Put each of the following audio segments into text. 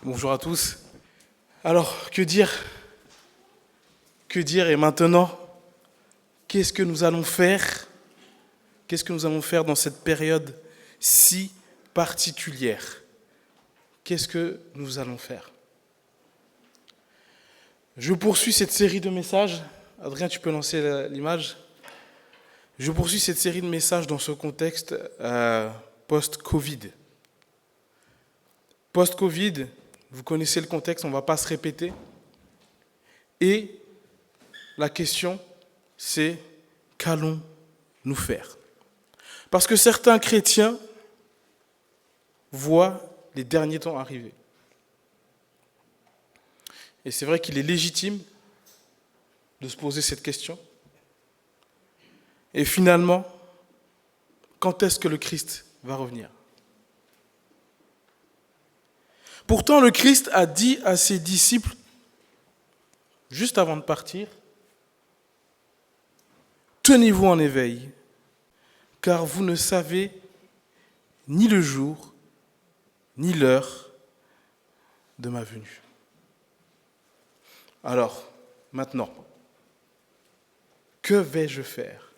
Bonjour à tous. Alors, que dire et maintenant, qu'est-ce que nous allons faire? Qu'est-ce que nous allons faire dans cette période si particulière? Qu'est-ce que nous allons faire? Je poursuis cette série de messages. Adrien, tu peux lancer l'image. Je poursuis cette série de messages dans ce contexte post-Covid. Post-Covid, vous connaissez le contexte, on ne va pas se répéter. Et la question, c'est qu'allons-nous faire? Parce que certains chrétiens voient les derniers temps arriver. Et c'est vrai qu'il est légitime de se poser cette question. Et finalement, quand est-ce que le Christ va revenir? Pourtant, le Christ a dit à ses disciples, juste avant de partir, « Tenez-vous en éveil, car vous ne savez ni le jour, ni l'heure de ma venue. » Alors, maintenant, que vais-je faire?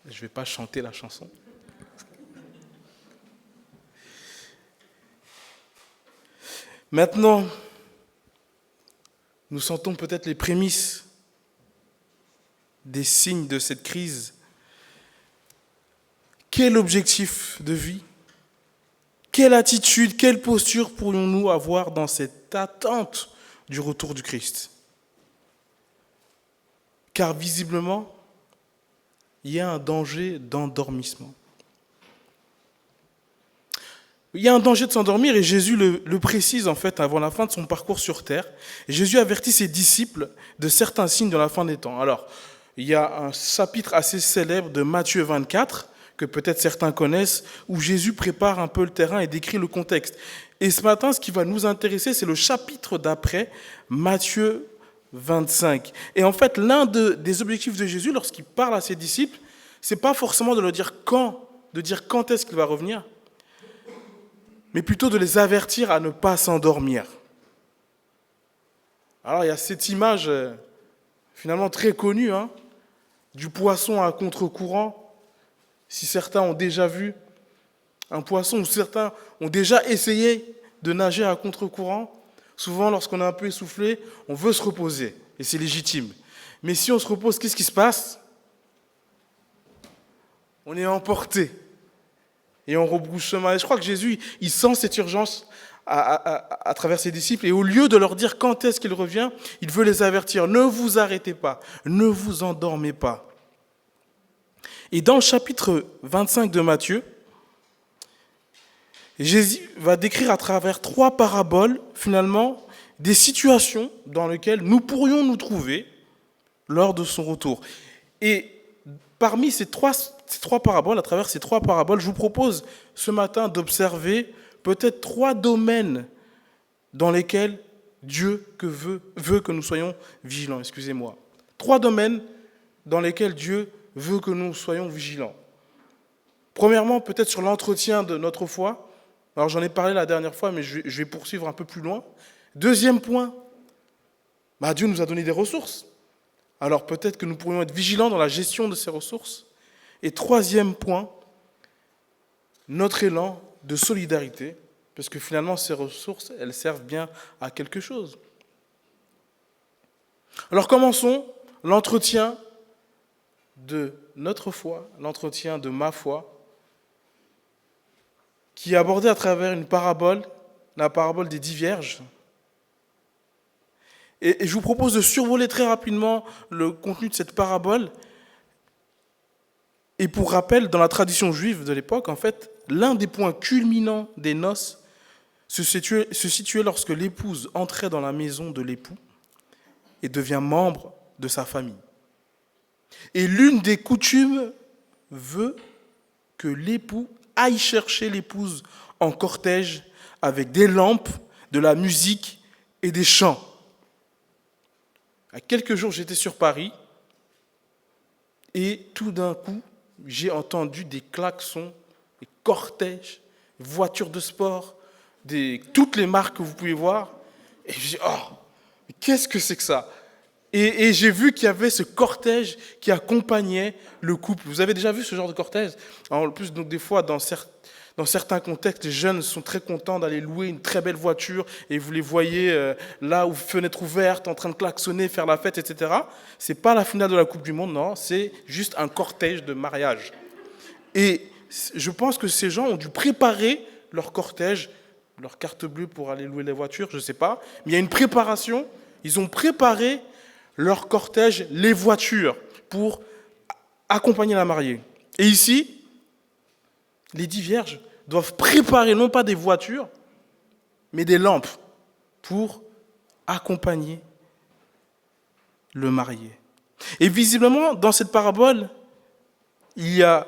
Je ne vais pas chanter la chanson. Maintenant, nous sentons peut-être les prémices des signes de cette crise. Quel objectif de vie? Quelle attitude, quelle posture pourrions-nous avoir dans cette attente du retour du Christ? Car visiblement, il y a un danger d'endormissement. Il y a un danger de s'endormir et Jésus le précise en fait avant la fin de son parcours sur terre. Et Jésus avertit ses disciples de certains signes de la fin des temps. Alors, il y a un chapitre assez célèbre de Matthieu 24, que peut-être certains connaissent, où Jésus prépare un peu le terrain et décrit le contexte. Et ce matin, ce qui va nous intéresser, c'est le chapitre d'après, Matthieu 25. Et en fait, l'un des objectifs de Jésus, lorsqu'il parle à ses disciples, c'est pas forcément de leur dire quand est-ce qu'il va revenir, mais plutôt de les avertir à ne pas s'endormir. Alors il y a cette image finalement très connue du poisson à contre-courant. Si certains ont déjà vu un poisson ou certains ont déjà essayé de nager à contre-courant, souvent lorsqu'on est un peu essoufflé, on veut se reposer et c'est légitime. Mais si on se repose, qu'est-ce qui se passe? On est emporté. Et on rebrousse chemin. Et je crois que Jésus, il sent cette urgence à travers ses disciples. Et au lieu de leur dire quand est-ce qu'il revient, il veut les avertir. Ne vous arrêtez pas. Ne vous endormez pas. Et dans le chapitre 25 de Matthieu, Jésus va décrire à travers 3 paraboles, finalement, des situations dans lesquelles nous pourrions nous trouver lors de son retour. Et parmi ces trois paraboles, à travers ces 3 paraboles, je vous propose ce matin d'observer peut-être 3 domaines dans lesquels Dieu veut que nous soyons vigilants. 3 domaines dans lesquels Dieu veut que nous soyons vigilants. Premièrement, peut-être sur l'entretien de notre foi. Alors j'en ai parlé la dernière fois, mais je vais poursuivre un peu plus loin. Deuxième point, Dieu nous a donné des ressources. Alors peut-être que nous pourrions être vigilants dans la gestion de ces ressources. Et troisième point, notre élan de solidarité, parce que finalement ces ressources, elles servent bien à quelque chose. Alors commençons l'entretien de notre foi, l'entretien de ma foi, qui est abordé à travers une parabole, la parabole des 10 vierges. Et je vous propose de survoler très rapidement le contenu de cette parabole. Et pour rappel, dans la tradition juive de l'époque, en fait, l'un des points culminants des noces se situait lorsque l'épouse entrait dans la maison de l'époux et devient membre de sa famille. Et l'une des coutumes veut que l'époux aille chercher l'épouse en cortège avec des lampes, de la musique et des chants. À quelques jours, j'étais sur Paris et tout d'un coup, j'ai entendu des klaxons, des cortèges, voitures de sport, toutes les marques que vous pouvez voir. Et je dis, oh, mais qu'est-ce que c'est que ça? Et j'ai vu qu'il y avait ce cortège qui accompagnait le couple. Vous avez déjà vu ce genre de cortège? En plus, donc, des fois, dans certains contextes, les jeunes sont très contents d'aller louer une très belle voiture et vous les voyez là, où fenêtre ouverte, en train de klaxonner, faire la fête, etc. C'est pas la finale de la Coupe du Monde, non, c'est juste un cortège de mariage. Et je pense que ces gens ont dû préparer leur cortège, leur carte bleue pour aller louer les voitures, je ne sais pas. Mais il y a une préparation. Ils ont préparé leur cortège, les voitures, pour accompagner la mariée. Et ici, les 10 vierges doivent préparer non pas des voitures, mais des lampes pour accompagner le marié. Et visiblement, dans cette parabole, il y a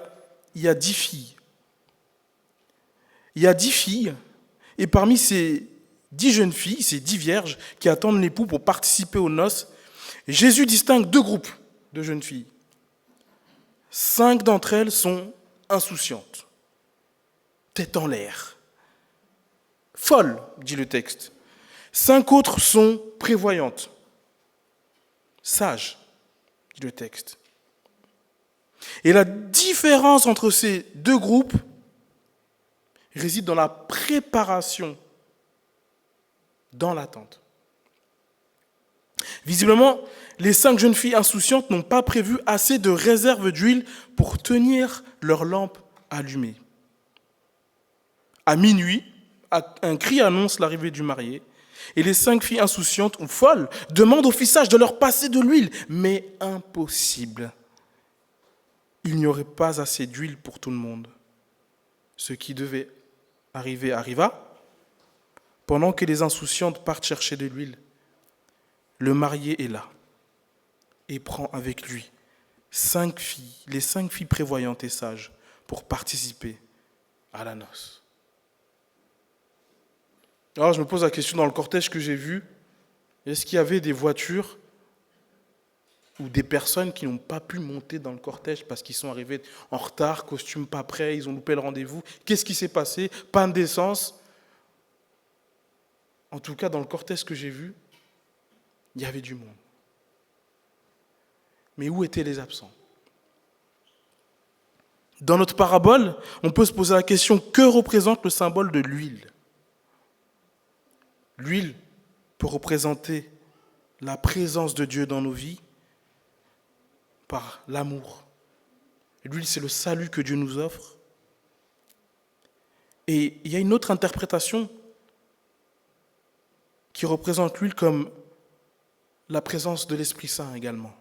10 filles. Il y a 10 filles, et parmi ces 10 jeunes filles, ces 10 vierges qui attendent l'époux pour participer aux noces, Jésus distingue 2 groupes de jeunes filles. 5 d'entre elles sont insouciantes, tête en l'air, folles, dit le texte. 5 autres sont prévoyantes, sages, dit le texte. Et la différence entre ces 2 groupes réside dans la préparation, dans l'attente. Visiblement, les 5 jeunes filles insouciantes n'ont pas prévu assez de réserve d'huile pour tenir leur lampe allumée. À minuit, un cri annonce l'arrivée du marié, et les 5 filles insouciantes ou folles demandent au fils sage de leur passer de l'huile, mais impossible. Il n'y aurait pas assez d'huile pour tout le monde. Ce qui devait arriver arriva. Pendant que les insouciantes partent chercher de l'huile, le marié est là et prend avec lui 5 filles, les 5 filles prévoyantes et sages, pour participer à la noce. Alors je me pose la question, dans le cortège que j'ai vu, est-ce qu'il y avait des voitures ou des personnes qui n'ont pas pu monter dans le cortège parce qu'ils sont arrivés en retard, costume pas prêt, ils ont loupé le rendez-vous? Qu'est-ce qui s'est passé? Panne d'essence? En tout cas, dans le cortège que j'ai vu, il y avait du monde. Mais où étaient les absents? Dans notre parabole, on peut se poser la question, que représente le symbole de l'huile? L'huile peut représenter la présence de Dieu dans nos vies par l'amour. L'huile, c'est le salut que Dieu nous offre. Et il y a une autre interprétation qui représente l'huile comme la présence de l'Esprit Saint également.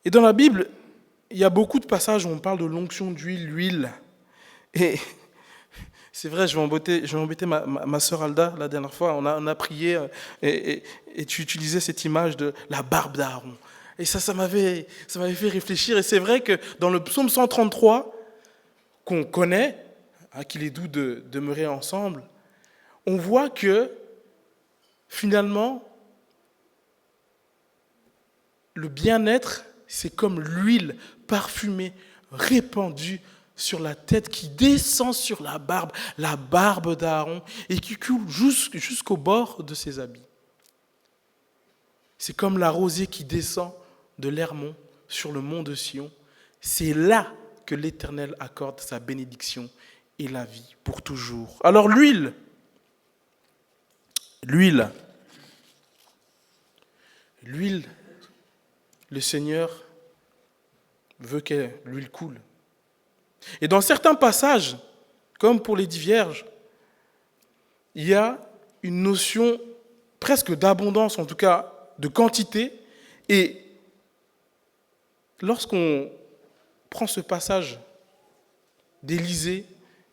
Et dans la Bible, il y a beaucoup de passages où on parle de l'onction d'huile, l'huile. Et c'est vrai, je vais embêter ma sœur Alda la dernière fois. On a prié et tu utilisais cette image de la barbe d'Aaron. Et ça m'avait fait réfléchir. Et c'est vrai que dans le psaume 133, qu'on connaît, qu'il est doux de demeurer ensemble, on voit que finalement, le bien-être, c'est comme l'huile parfumée, répandue sur la tête, qui descend sur la barbe d'Aaron, et qui coule jusqu'au bord de ses habits. C'est comme la rosée qui descend de l'Hermon sur le mont de Sion. C'est là que l'Éternel accorde sa bénédiction et la vie pour toujours. Alors l'huile, le Seigneur veut que l'huile coule. Et dans certains passages, comme pour les 10 vierges, il y a une notion presque d'abondance, en tout cas de quantité. Et lorsqu'on prend ce passage d'Élisée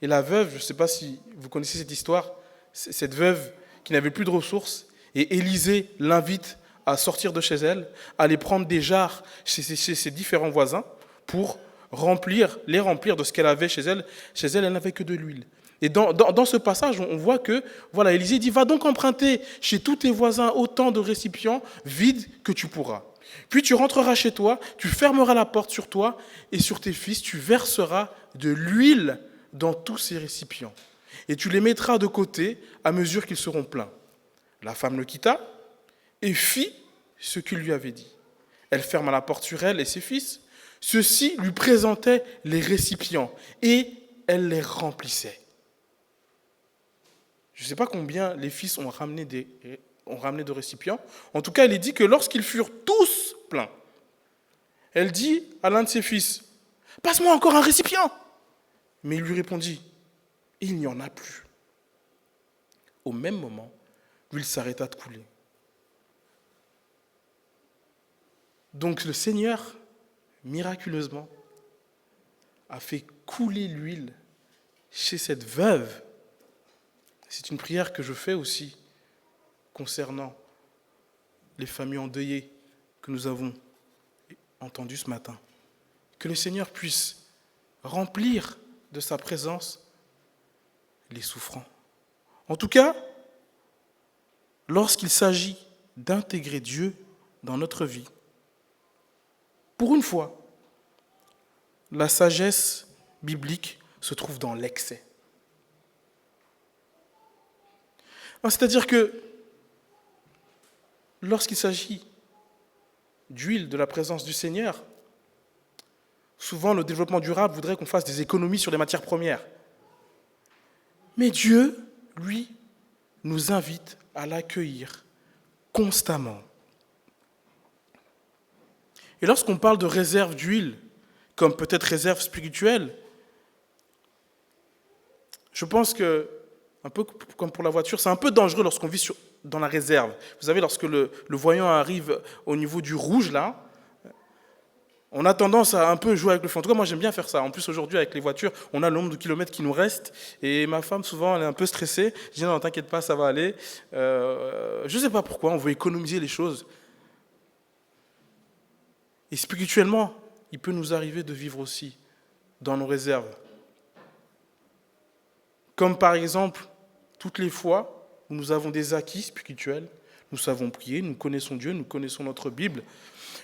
et la veuve, je ne sais pas si vous connaissez cette histoire, cette veuve qui n'avait plus de ressources, et Élisée l'invite à sortir de chez elle, à aller prendre des jarres chez ses différents voisins pour les remplir de ce qu'elle avait chez elle. Chez elle, elle n'avait que de l'huile. Et dans ce passage, on voit que, voilà, Élisée dit, va donc emprunter chez tous tes voisins autant de récipients vides que tu pourras. Puis tu rentreras chez toi, tu fermeras la porte sur toi et sur tes fils, tu verseras de l'huile dans tous ces récipients. et tu les mettras de côté à mesure qu'ils seront pleins. » La femme le quitta et fit ce qu'il lui avait dit. Elle ferma la porte sur elle et ses fils. Ceux-ci lui présentaient les récipients et elle les remplissait. Je ne sais pas combien les fils ont ramené de récipients. En tout cas, il est dit que lorsqu'ils furent tous pleins, elle dit à l'un de ses fils, « Passe-moi encore un récipient !» Mais il lui répondit, « Il n'y en a plus. » Au même moment, l'huile s'arrêta de couler. Donc le Seigneur, miraculeusement, a fait couler l'huile chez cette veuve. C'est une prière que je fais aussi concernant les familles endeuillées que nous avons entendues ce matin. Que le Seigneur puisse remplir de sa présence les souffrants. En tout cas, lorsqu'il s'agit d'intégrer Dieu dans notre vie, pour une fois, la sagesse biblique se trouve dans l'excès. C'est-à-dire que lorsqu'il s'agit d'huile, de la présence du Seigneur, souvent le développement durable voudrait qu'on fasse des économies sur les matières premières. Mais Dieu, lui, nous invite à l'accueillir constamment. Et lorsqu'on parle de réserve d'huile, comme peut-être réserve spirituelle, je pense que, un peu comme pour la voiture, c'est un peu dangereux lorsqu'on vit dans la réserve. Vous savez, lorsque le voyant arrive au niveau du rouge, là, on a tendance à un peu jouer avec le feu. En tout cas, moi, j'aime bien faire ça. En plus, aujourd'hui, avec les voitures, on a le nombre de kilomètres qui nous reste. Et ma femme, souvent, elle est un peu stressée. Je dis, non, t'inquiète pas, ça va aller. Je ne sais pas pourquoi, on veut économiser les choses. Et spirituellement, il peut nous arriver de vivre aussi dans nos réserves. Comme par exemple, toutes les fois où nous avons des acquis spirituels, nous savons prier, nous connaissons Dieu, nous connaissons notre Bible,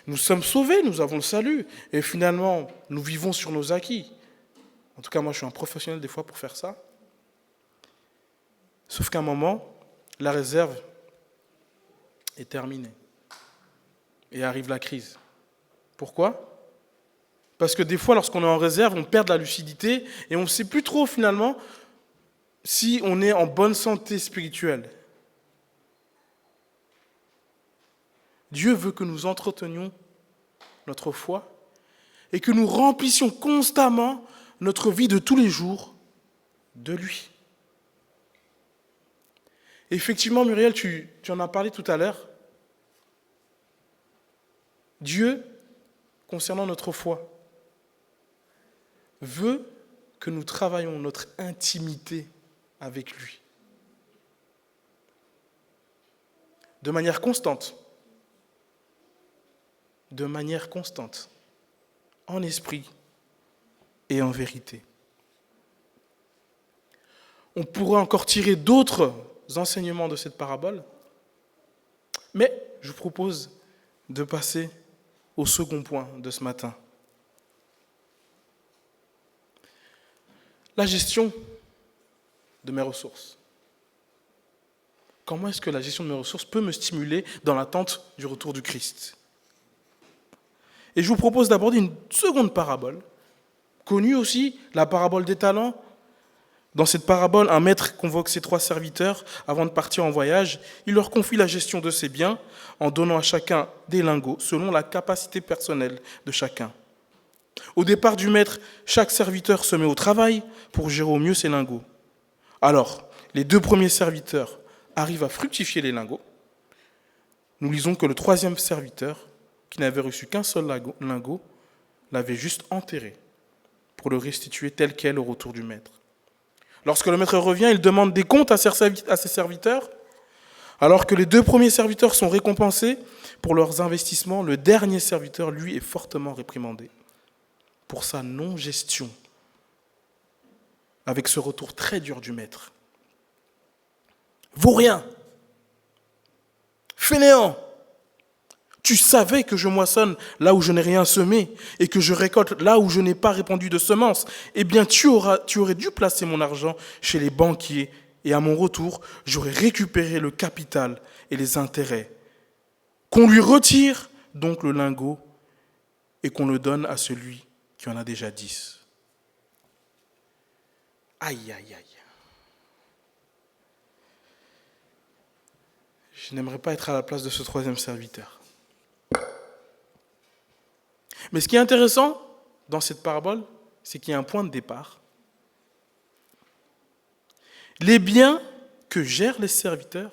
nous sommes sauvés, nous avons le salut, et finalement, nous vivons sur nos acquis. En tout cas, moi, je suis un professionnel des fois pour faire ça. Sauf qu'à un moment, la réserve est terminée. Et arrive la crise. Pourquoi ? Parce que des fois, lorsqu'on est en réserve, on perd de la lucidité et on ne sait plus trop finalement si on est en bonne santé spirituelle. Dieu veut que nous entretenions notre foi et que nous remplissions constamment notre vie de tous les jours de lui. Effectivement, Muriel, tu en as parlé tout à l'heure. Dieu, concernant notre foi, veut que nous travaillions notre intimité avec lui. De manière constante, en esprit et en vérité. On pourrait encore tirer d'autres enseignements de cette parabole, mais je vous propose de passer au second point de ce matin. La gestion de mes ressources. Comment est-ce que la gestion de mes ressources peut me stimuler dans l'attente du retour du Christ ? Et je vous propose d'aborder une seconde parabole, connue aussi, la parabole des talents. Dans cette parabole, un maître convoque ses 3 serviteurs avant de partir en voyage. Il leur confie la gestion de ses biens en donnant à chacun des lingots selon la capacité personnelle de chacun. Au départ du maître, chaque serviteur se met au travail pour gérer au mieux ses lingots. Alors, les 2 premiers serviteurs arrivent à fructifier les lingots. Nous lisons que le 3e serviteur, qui n'avait reçu qu'un seul lingot, l'avait juste enterré pour le restituer tel quel au retour du maître. Lorsque le maître revient, il demande des comptes à ses serviteurs. Alors que les 2 premiers serviteurs sont récompensés pour leurs investissements, le dernier serviteur, lui, est fortement réprimandé pour sa non-gestion, avec ce retour très dur du maître. Vaut rien. Fainéant. Tu savais que je moissonne là où je n'ai rien semé et que je récolte là où je n'ai pas répandu de semences. Eh bien, tu aurais dû placer mon argent chez les banquiers et à mon retour, j'aurais récupéré le capital et les intérêts. Qu'on lui retire donc le lingot et qu'on le donne à celui qui en a déjà 10. Aïe, aïe, aïe. Je n'aimerais pas être à la place de ce troisième serviteur. Mais ce qui est intéressant dans cette parabole, c'est qu'il y a un point de départ. Les biens que gèrent les serviteurs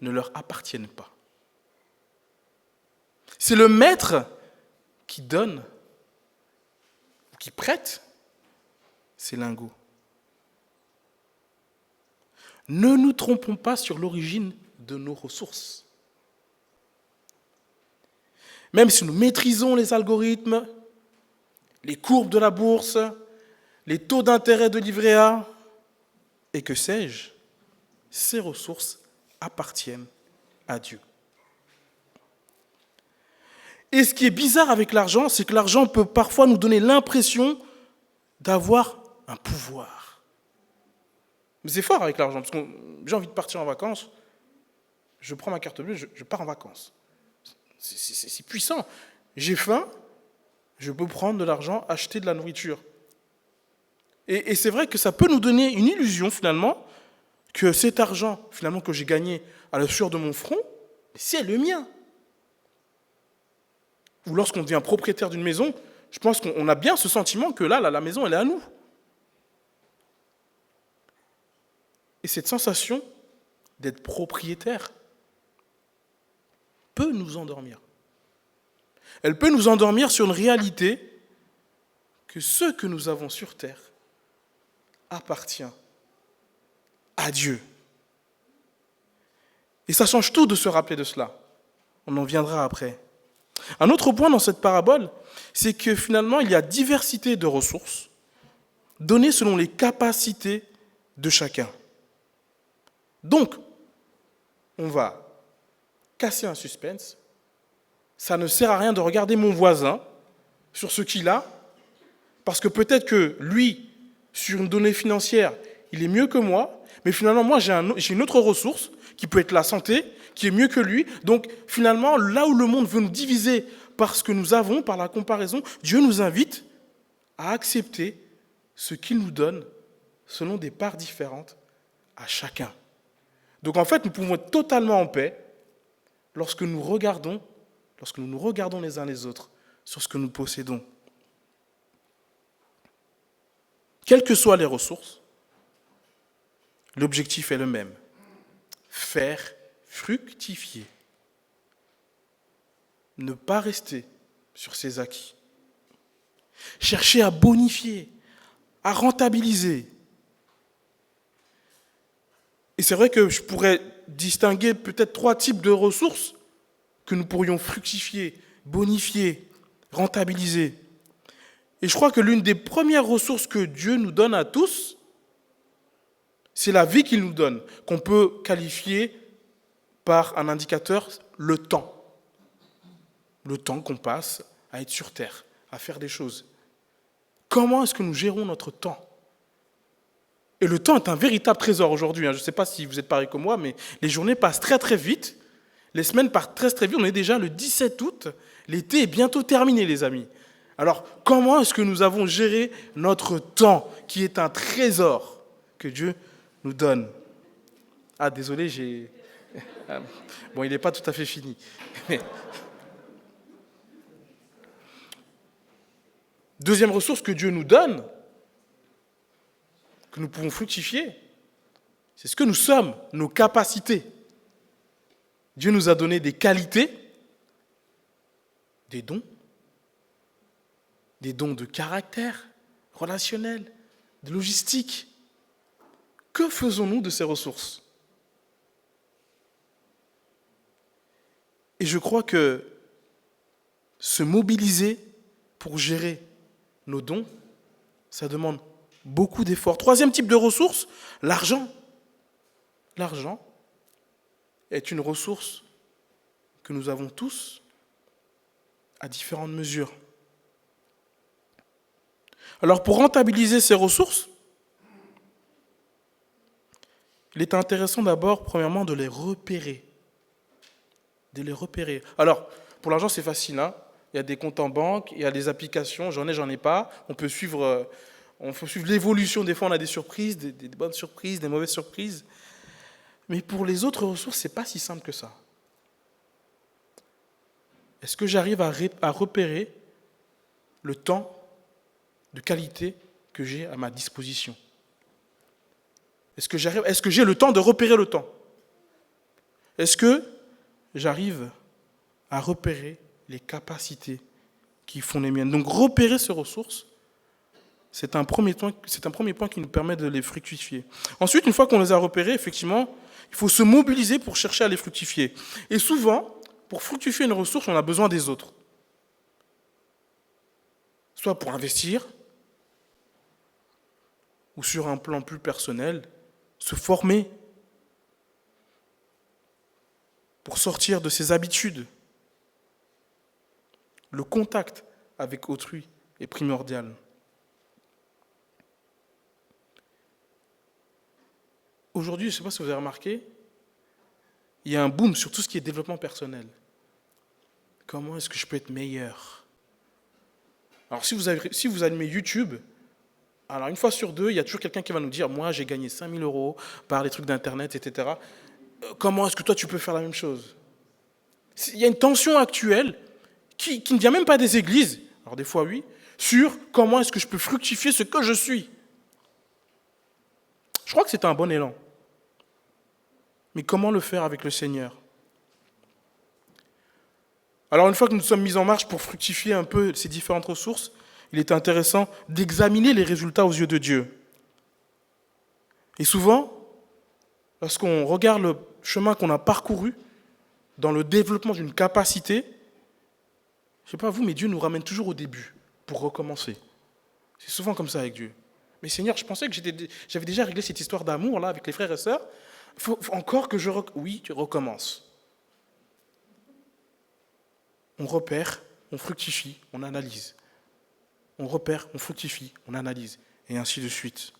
ne leur appartiennent pas. C'est le maître qui donne, qui prête ces lingots. Ne nous trompons pas sur l'origine de nos ressources. Même si nous maîtrisons les algorithmes, les courbes de la bourse, les taux d'intérêt de livret A, et que sais-je, ces ressources appartiennent à Dieu. Et ce qui est bizarre avec l'argent, c'est que l'argent peut parfois nous donner l'impression d'avoir un pouvoir. Mais c'est fort avec l'argent, parce que j'ai envie de partir en vacances, je prends ma carte bleue, je pars en vacances. C'est puissant. J'ai faim, je peux prendre de l'argent, acheter de la nourriture. Et c'est vrai que ça peut nous donner une illusion, finalement, que cet argent, finalement, que j'ai gagné à la sueur de mon front, c'est le mien. Ou lorsqu'on devient propriétaire d'une maison, je pense qu'on a bien ce sentiment que là, la maison, elle est à nous. Et cette sensation d'être propriétaire peut nous endormir. Elle peut nous endormir sur une réalité que ce que nous avons sur terre appartient à Dieu. Et ça change tout de se rappeler de cela. On en viendra après. Un autre point dans cette parabole, c'est que finalement, il y a diversité de ressources données selon les capacités de chacun. Donc, on va casser un suspense. Ça ne sert à rien de regarder mon voisin sur ce qu'il a, parce que peut-être que lui, sur une donnée financière, il est mieux que moi, mais finalement, moi, j'ai une autre ressource, qui peut être la santé, qui est mieux que lui. Donc, finalement, là où le monde veut nous diviser par ce que nous avons, par la comparaison, Dieu nous invite à accepter ce qu'il nous donne selon des parts différentes à chacun. Donc, en fait, nous pouvons être totalement en paix lorsque nous nous regardons les uns les autres sur ce que nous possédons. Quelles que soient les ressources, l'objectif est le même. Faire fructifier. Ne pas rester sur ses acquis. Chercher à bonifier, à rentabiliser. Et c'est vrai que je pourrais distinguer peut-être 3 types de ressources que nous pourrions fructifier, bonifier, rentabiliser. Et je crois que l'une des premières ressources que Dieu nous donne à tous, c'est la vie qu'il nous donne, qu'on peut qualifier par un indicateur, le temps. Le temps qu'on passe à être sur Terre, à faire des choses. Comment est-ce que nous gérons notre temps ? Et le temps est un véritable trésor aujourd'hui. Je ne sais pas si vous êtes pareil que moi, mais les journées passent très très vite. Les semaines passent très très vite. On est déjà le 17 août. L'été est bientôt terminé, les amis. Alors, comment est-ce que nous avons géré notre temps, qui est un trésor que Dieu nous donne ? Ah, désolé, j'ai... Bon, il n'est pas tout à fait fini. Deuxième ressource que Dieu nous donne, que nous pouvons fructifier, c'est ce que nous sommes, nos capacités. Dieu nous a donné des qualités, des dons de caractère, relationnel, de logistique. Que faisons-nous de ces ressources ? Et je crois que se mobiliser pour gérer nos dons, ça demande beaucoup d'efforts. Troisième type de ressource, l'argent. L'argent est une ressource que nous avons tous à différentes mesures. Alors pour rentabiliser ces ressources, il est intéressant d'abord, premièrement, de les repérer. De les repérer. Alors, pour l'argent, c'est facile, hein. Il y a des comptes en banque, il y a des applications, j'en ai pas. On peut suivre l'évolution. Des fois, on a des surprises, des bonnes surprises, des mauvaises surprises. Mais pour les autres ressources, c'est pas si simple que ça. Est-ce que j'arrive à repérer le temps de qualité que j'ai à ma disposition? Est-ce que j'ai le temps de repérer le temps? Est-ce que j'arrive à repérer les capacités qui font les miennes? Donc repérer ces ressources, c'est un premier point qui nous permet de les fructifier. Ensuite, une fois qu'on les a repérées, effectivement, il faut se mobiliser pour chercher à les fructifier. Et souvent, pour fructifier une ressource, on a besoin des autres. Soit pour investir, ou sur un plan plus personnel, se former pour sortir de ses habitudes. Le contact avec autrui est primordial. Aujourd'hui, je ne sais pas si vous avez remarqué, il y a un boom sur tout ce qui est développement personnel. Comment est-ce que je peux être meilleur? Alors, si vous allumez YouTube, alors une fois sur deux, il y a toujours quelqu'un qui va nous dire « Moi, j'ai gagné 5 000 euros par les trucs d'Internet, etc. » Comment est-ce que toi, tu peux faire la même chose? Il y a une tension actuelle qui ne vient même pas des églises, alors des fois oui, sur comment est-ce que je peux fructifier ce que je suis. Je crois que c'est un bon élan. Mais comment le faire avec le Seigneur? Alors une fois que nous sommes mis en marche pour fructifier un peu ces différentes ressources, il est intéressant d'examiner les résultats aux yeux de Dieu. Et souvent, lorsqu'on regarde le chemin qu'on a parcouru dans le développement d'une capacité, je ne sais pas vous, mais Dieu nous ramène toujours au début pour recommencer. C'est souvent comme ça avec Dieu. Mais Seigneur, je pensais que j'avais déjà réglé cette histoire d'amour là avec les frères et sœurs. Faut encore que oui, tu recommences. On repère, on fructifie, on analyse. On repère, on fructifie, on analyse, et ainsi de suite.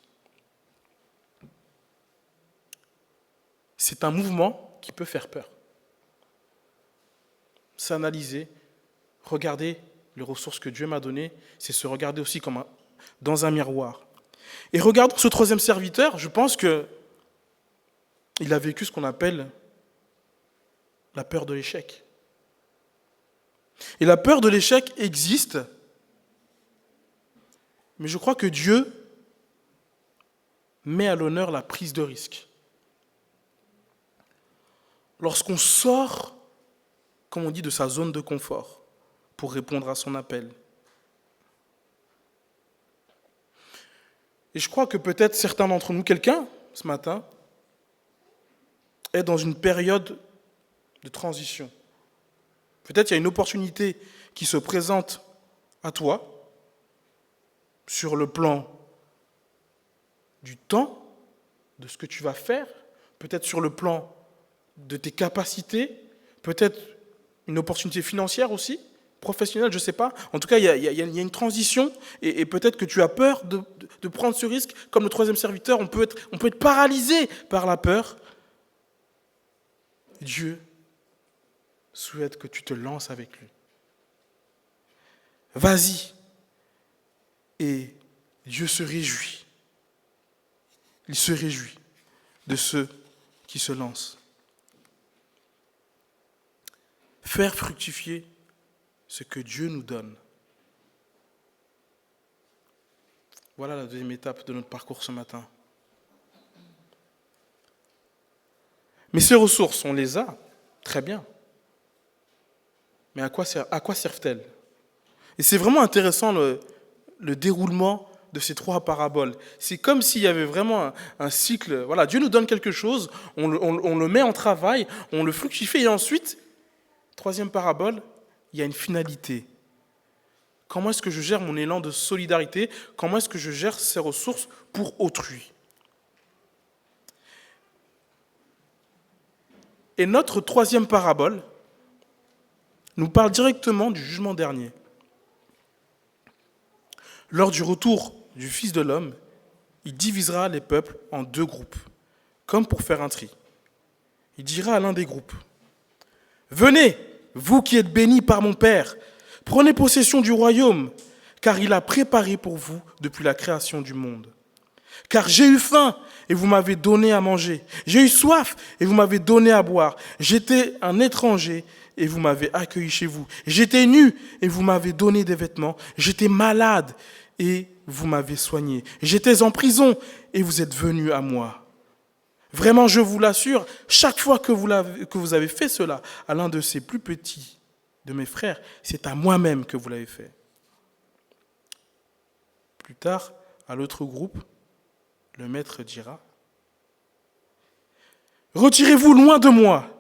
C'est un mouvement qui peut faire peur. S'analyser, regarder les ressources que Dieu m'a données, c'est se regarder aussi comme dans un miroir. Et regardons ce troisième serviteur, je pense qu'il a vécu ce qu'on appelle la peur de l'échec. Et la peur de l'échec existe, mais je crois que Dieu met à l'honneur la prise de risque. Lorsqu'on sort, comme on dit, de sa zone de confort pour répondre à son appel. Et je crois que peut-être certains d'entre nous, quelqu'un ce matin, est dans une période de transition. Peut-être il y a une opportunité qui se présente à toi sur le plan du temps, de ce que tu vas faire, peut-être sur le plan de tes capacités, peut-être une opportunité financière aussi, professionnelle, je ne sais pas. En tout cas, il y a une transition et peut-être que tu as peur de prendre ce risque. Comme le troisième serviteur, on peut être paralysé par la peur. Dieu souhaite que tu te lances avec lui. Vas-y. Et Dieu se réjouit. Il se réjouit de ceux qui se lancent. Faire fructifier ce que Dieu nous donne. Voilà la deuxième étape de notre parcours ce matin. Mais ces ressources, on les a, très bien. Mais à quoi servent-elles? Et c'est vraiment intéressant le déroulement de ces trois paraboles. C'est comme s'il y avait vraiment un cycle. Voilà, Dieu nous donne quelque chose, on le met en travail, on le fructifie, et ensuite, troisième parabole, il y a une finalité. Comment est-ce que je gère mon élan de solidarité? Comment est-ce que je gère ces ressources pour autrui? Et notre troisième parabole, nous parle directement du jugement dernier. Lors du retour du Fils de l'homme, il divisera les peuples en deux groupes, comme pour faire un tri. Il dira à l'un des groupes, « Venez, vous qui êtes bénis par mon Père, prenez possession du royaume, car il a préparé pour vous depuis la création du monde. Car j'ai eu faim et vous m'avez donné à manger. J'ai eu soif et vous m'avez donné à boire. J'étais un étranger et vous m'avez accueilli chez vous. J'étais nu et vous m'avez donné des vêtements. J'étais malade et vous m'avez soigné. J'étais en prison et vous êtes venus à moi. Vraiment, je vous l'assure, chaque fois que vous avez fait cela à l'un de ces plus petits de mes frères, c'est à moi-même que vous l'avez fait. » Plus tard, à l'autre groupe, le maître dira, « Retirez-vous loin de moi,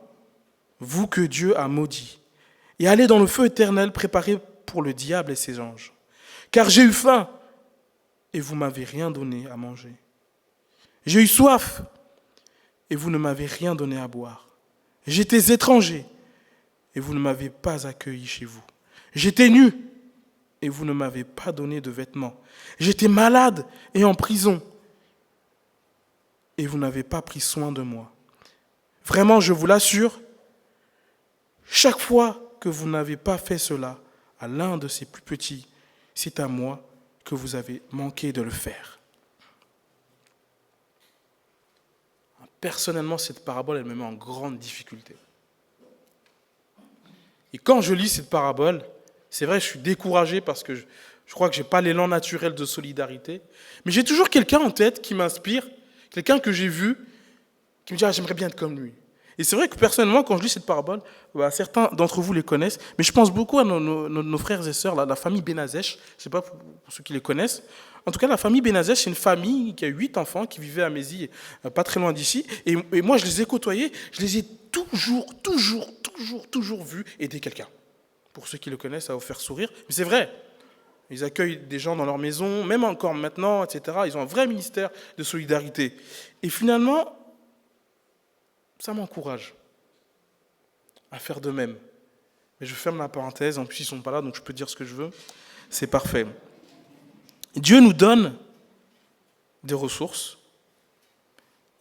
vous que Dieu a maudit, et allez dans le feu éternel préparé pour le diable et ses anges. Car j'ai eu faim, et vous ne m'avez rien donné à manger. J'ai eu soif, et vous ne m'avez rien donné à boire. J'étais étranger, et vous ne m'avez pas accueilli chez vous. J'étais nu, et vous ne m'avez pas donné de vêtements. J'étais malade et en prison, et vous n'avez pas pris soin de moi. Vraiment, je vous l'assure, chaque fois que vous n'avez pas fait cela à l'un de ces plus petits, c'est à moi que vous avez manqué de le faire. » Personnellement, cette parabole, elle me met en grande difficulté. Et quand je lis cette parabole, c'est vrai, je suis découragé parce que je crois que je n'ai pas l'élan naturel de solidarité. Mais j'ai toujours quelqu'un en tête qui m'inspire, quelqu'un que j'ai vu, qui me dit « Ah, j'aimerais bien être comme lui ». Et c'est vrai que personnellement, quand je lis cette parabole, certains d'entre vous les connaissent, mais je pense beaucoup à nos frères et sœurs, la famille Benazèche, je ne sais pas pour ceux qui les connaissent. En tout cas, la famille Benazèche, c'est une famille qui a 8 enfants, qui vivait à Mézy, pas très loin d'ici. Et moi, je les ai côtoyés, je les ai toujours vus aider quelqu'un. Pour ceux qui le connaissent, ça va vous faire sourire. Mais c'est vrai, ils accueillent des gens dans leur maison, même encore maintenant, etc. Ils ont un vrai ministère de solidarité. Et finalement, ça m'encourage à faire de même. Mais je ferme la parenthèse, en plus ils ne sont pas là, donc je peux dire ce que je veux. C'est parfait. Dieu nous donne des ressources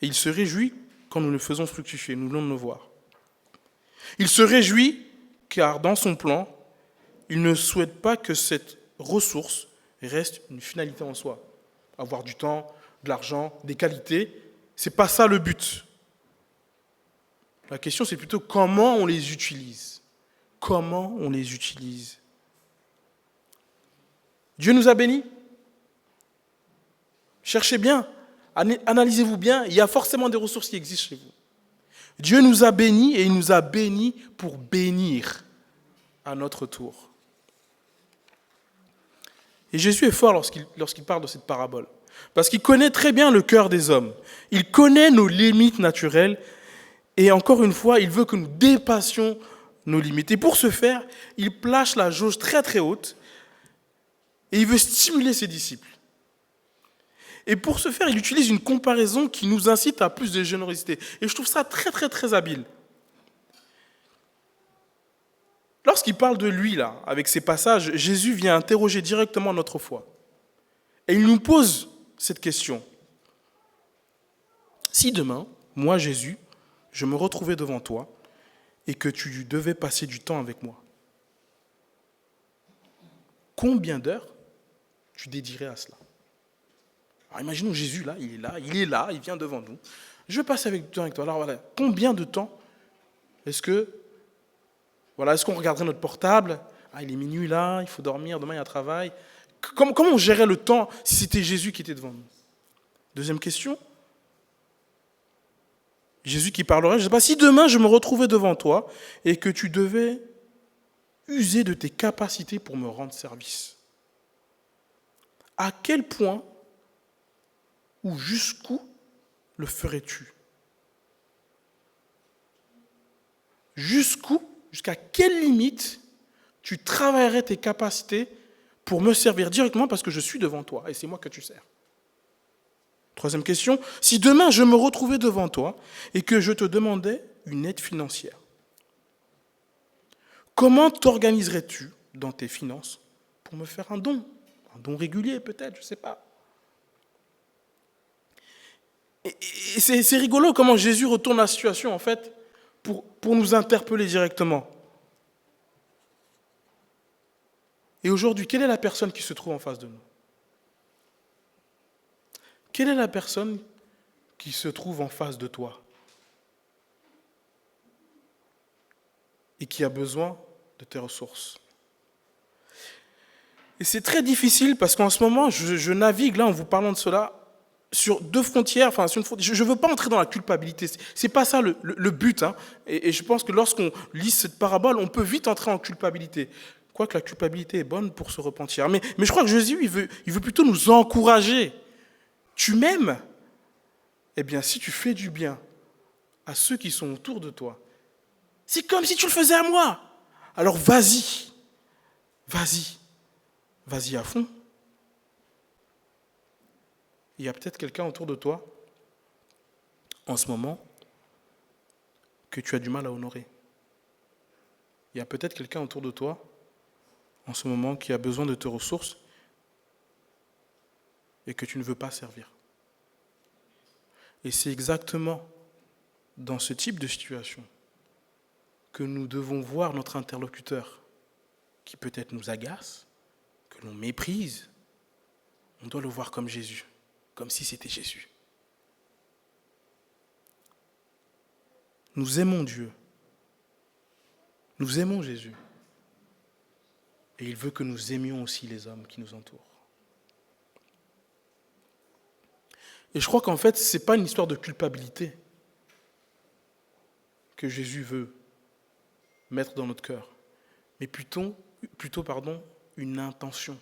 et il se réjouit quand nous les faisons fructifier, nous voulons le voir. Il se réjouit car dans son plan, il ne souhaite pas que cette ressource reste une finalité en soi. Avoir du temps, de l'argent, des qualités, ce n'est pas ça le but. La question, c'est plutôt comment on les utilise. Comment on les utilise. Dieu nous a bénis. Cherchez bien, analysez-vous bien, il y a forcément des ressources qui existent chez vous. Dieu nous a bénis et il nous a bénis pour bénir à notre tour. Et Jésus est fort lorsqu'il parle de cette parabole, parce qu'il connaît très bien le cœur des hommes. Il connaît nos limites naturelles. Et encore une fois, il veut que nous dépassions nos limites. Et pour ce faire, il place la jauge très très haute et il veut stimuler ses disciples. Et pour ce faire, il utilise une comparaison qui nous incite à plus de générosité. Et je trouve ça très très très habile. Lorsqu'il parle de lui, là, avec ces passages, Jésus vient interroger directement notre foi. Et il nous pose cette question. Si demain, moi Jésus, je me retrouvais devant toi et que tu devais passer du temps avec moi, combien d'heures tu dédierais à cela? Alors imaginons Jésus, là, il vient devant nous. Je vais passer du temps avec toi. Alors voilà, combien de temps est-ce qu'on regarderait notre portable? Ah, il est minuit là, il faut dormir, demain il y a un travail. Comment on gérait le temps si c'était Jésus qui était devant nous? Deuxième question. Jésus qui parlerait, je ne sais pas, si demain je me retrouvais devant toi et que tu devais user de tes capacités pour me rendre service, à quel point ou jusqu'où le ferais-tu? Jusqu'à quelle limite tu travaillerais tes capacités pour me servir directement parce que je suis devant toi et c'est moi que tu sers? Troisième question, si demain je me retrouvais devant toi et que je te demandais une aide financière, Comment t'organiserais-tu dans tes finances pour me faire un don régulier peut-être, je ne sais pas. Et c'est rigolo comment Jésus retourne la situation en fait pour nous interpeller directement. Et aujourd'hui, quelle est la personne qui se trouve en face de nous? Quelle est la personne qui se trouve en face de toi et qui a besoin de tes ressources? Et c'est très difficile parce qu'en ce moment, je navigue là en vous parlant de cela sur deux frontières. Enfin, sur une frontière. Je ne veux pas entrer dans la culpabilité. C'est pas ça le but. Hein. Et je pense que lorsqu'on lit cette parabole, on peut vite entrer en culpabilité. Quoique la culpabilité est bonne pour se repentir. Mais je crois que Jésus, il veut plutôt nous encourager. Tu m'aimes? Eh bien, si tu fais du bien à ceux qui sont autour de toi, c'est comme si tu le faisais à moi. Alors vas-y. Vas-y à fond. Il y a peut-être quelqu'un autour de toi, en ce moment, que tu as du mal à honorer. Il y a peut-être quelqu'un autour de toi, en ce moment, qui a besoin de tes ressources et que tu ne veux pas servir. Et c'est exactement dans ce type de situation que nous devons voir notre interlocuteur, qui peut-être nous agace, que l'on méprise. On doit le voir comme Jésus, comme si c'était Jésus. Nous aimons Dieu. Nous aimons Jésus. Et il veut que nous aimions aussi les hommes qui nous entourent. Et je crois qu'en fait, ce n'est pas une histoire de culpabilité que Jésus veut mettre dans notre cœur, mais plutôt une intention.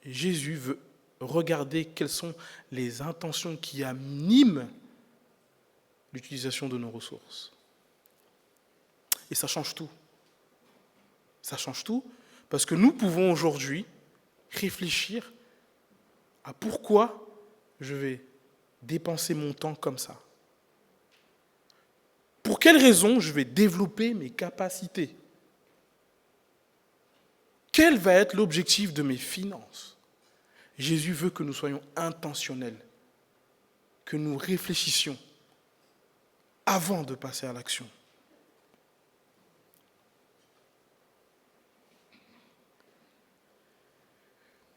Et Jésus veut regarder quelles sont les intentions qui animent l'utilisation de nos ressources. Et ça change tout. Ça change tout parce que nous pouvons aujourd'hui réfléchir à pourquoi je vais dépenser mon temps comme ça. Pour quelles raisons je vais développer mes capacités? Quel va être l'objectif de mes finances? Jésus veut que nous soyons intentionnels, que nous réfléchissions avant de passer à l'action.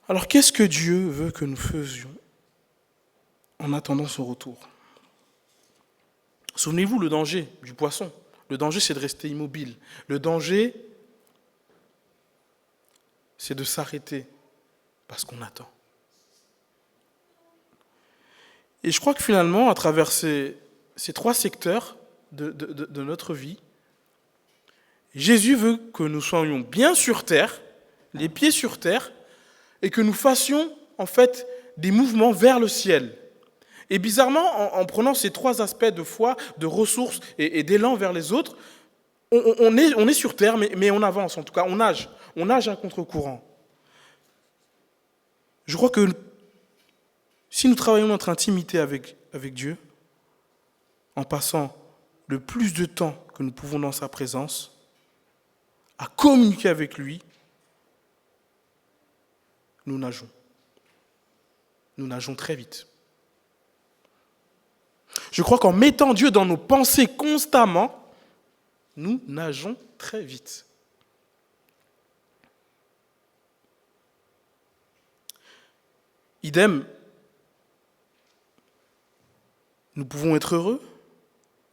Alors, qu'est-ce que Dieu veut que nous faisions en attendant son retour? Souvenez-vous le danger du poisson. Le danger, c'est de rester immobile. Le danger, c'est de s'arrêter parce qu'on attend. Et je crois que finalement, à travers ces trois secteurs de notre vie, Jésus veut que nous soyons bien sur terre, les pieds sur terre, et que nous fassions en fait des mouvements vers le ciel. Et bizarrement, en prenant ces trois aspects de foi, de ressources et d'élan vers les autres, on est sur terre, mais on avance en tout cas, on nage à contre-courant. Je crois que si nous travaillons notre intimité avec Dieu, en passant le plus de temps que nous pouvons dans sa présence, à communiquer avec lui, nous nageons. Nous nageons très vite. Je crois qu'en mettant Dieu dans nos pensées constamment, nous nageons très vite. Idem, nous pouvons être heureux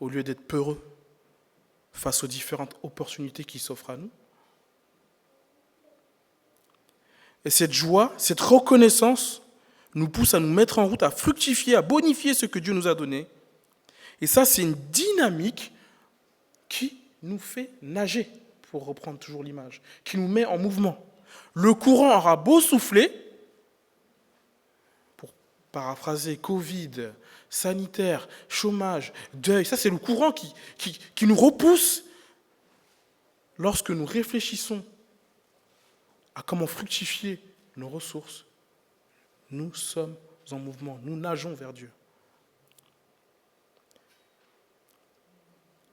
au lieu d'être peureux face aux différentes opportunités qui s'offrent à nous. Et cette joie, cette reconnaissance nous pousse à nous mettre en route, à fructifier, à bonifier ce que Dieu nous a donné. Et ça, c'est une dynamique qui nous fait nager, pour reprendre toujours l'image, qui nous met en mouvement. Le courant aura beau souffler, pour paraphraser Covid, sanitaire, chômage, deuil, ça c'est le courant qui nous repousse lorsque nous réfléchissons à comment fructifier nos ressources. Nous sommes en mouvement, nous nageons vers Dieu.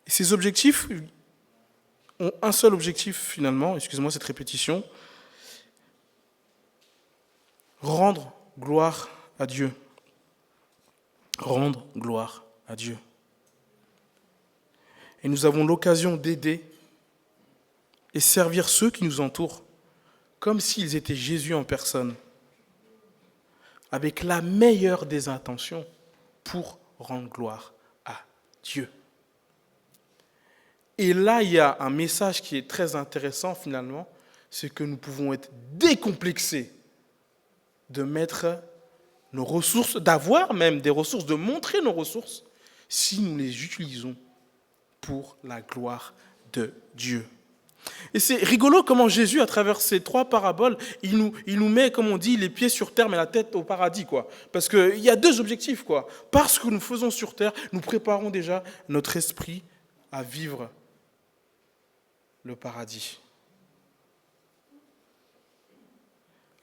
Et ces objectifs, ont un seul objectif finalement, excusez-moi cette répétition, rendre gloire à Dieu. Rendre gloire à Dieu. Et nous avons l'occasion d'aider et servir ceux qui nous entourent comme s'ils étaient Jésus en personne, avec la meilleure des intentions pour rendre gloire à Dieu. Et là, il y a un message qui est très intéressant finalement, c'est que nous pouvons être décomplexés de mettre nos ressources, d'avoir même des ressources, de montrer nos ressources, si nous les utilisons pour la gloire de Dieu. Et c'est rigolo comment Jésus, à travers ces 3 paraboles, il nous met, comme on dit, les pieds sur terre mais la tête au paradis, quoi. Parce qu'il y a 2 objectifs, quoi. Parce que nous faisons sur terre, nous préparons déjà notre esprit à vivre le paradis.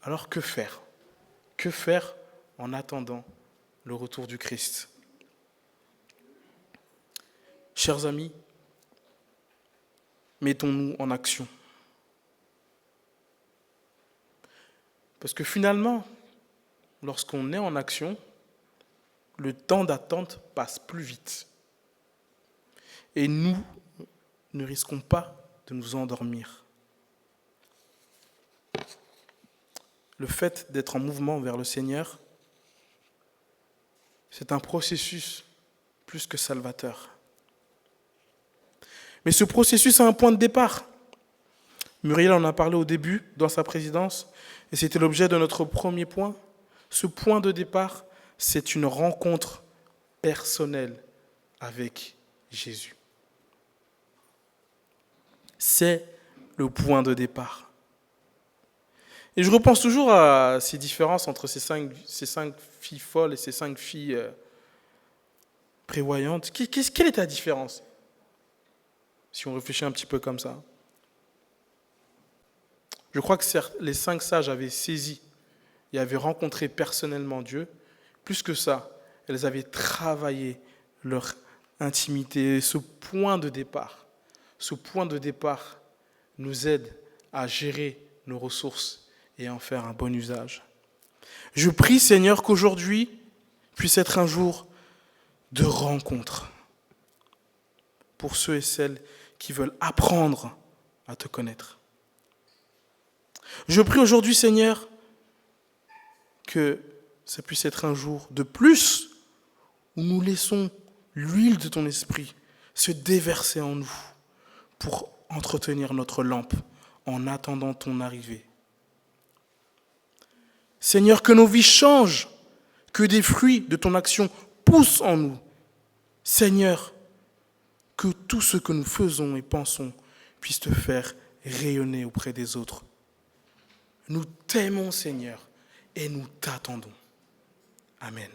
Alors que faire ? Que faire en attendant le retour du Christ ? Chers amis, mettons-nous en action. Parce que finalement, lorsqu'on est en action, le temps d'attente passe plus vite. Et nous ne risquons pas de nous endormir. Le fait d'être en mouvement vers le Seigneur, c'est un processus plus que salvateur. Mais ce processus a un point de départ. Muriel en a parlé au début, dans sa présidence, et c'était l'objet de notre premier point. Ce point de départ, c'est une rencontre personnelle avec Jésus. C'est le point de départ. Et je repense toujours à ces différences entre ces cinq filles folles et ces 5 filles prévoyantes. Quelle est la différence ? Si on réfléchit un petit peu comme ça. Je crois que les 5 sages avaient saisi et avaient rencontré personnellement Dieu. Plus que ça, elles avaient travaillé leur intimité. Ce point de départ nous aide à gérer nos ressources et à en faire un bon usage. Je prie, Seigneur, qu'aujourd'hui puisse être un jour de rencontre pour ceux et celles qui veulent apprendre à te connaître. Je prie aujourd'hui, Seigneur, que ça puisse être un jour de plus où nous laissons l'huile de ton esprit se déverser en nous pour entretenir notre lampe en attendant ton arrivée. Seigneur, que nos vies changent, que des fruits de ton action poussent en nous. Seigneur, que tout ce que nous faisons et pensons puisse te faire rayonner auprès des autres. Nous t'aimons, Seigneur, et nous t'attendons. Amen.